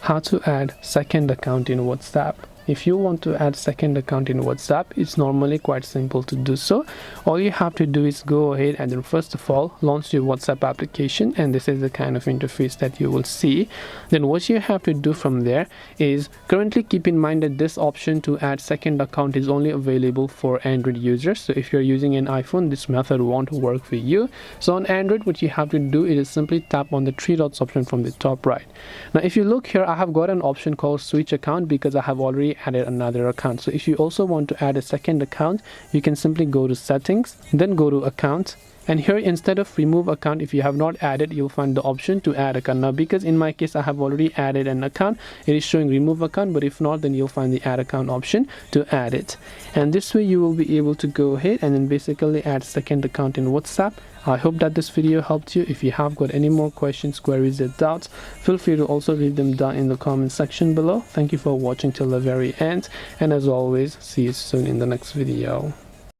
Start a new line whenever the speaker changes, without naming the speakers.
how to add second account in WhatsApp. If you want to add second account in WhatsApp, it's normally quite simple to do so. All you have to do is go ahead and then first of all launch your WhatsApp application, and this is the kind of interface that you will see. Then what you have to do from there is currently keep in mind that this option to add second account is only available for Android users. So if you're using an iPhone, this method won't work for you. So on Android, what you have to do is simply tap on the three dots option from the top right. Now if you look here, I have got an option called switch account because I have already added another account. So if you also want to add a second account, you can simply go to settings, then go to account, and here instead of remove account, if you have not added, you'll find the option to add account. Now because in my case I have already added an account, it is showing remove account, but if not, then you'll find the add account option to add it. And this way you will be able to go ahead and then basically add second account in WhatsApp. I hope that this video helped you. If you have got any more questions, queries, or doubts, feel free to also leave them down in the comment section below. Thank you for watching till the very end, and as always, see you soon in the next video.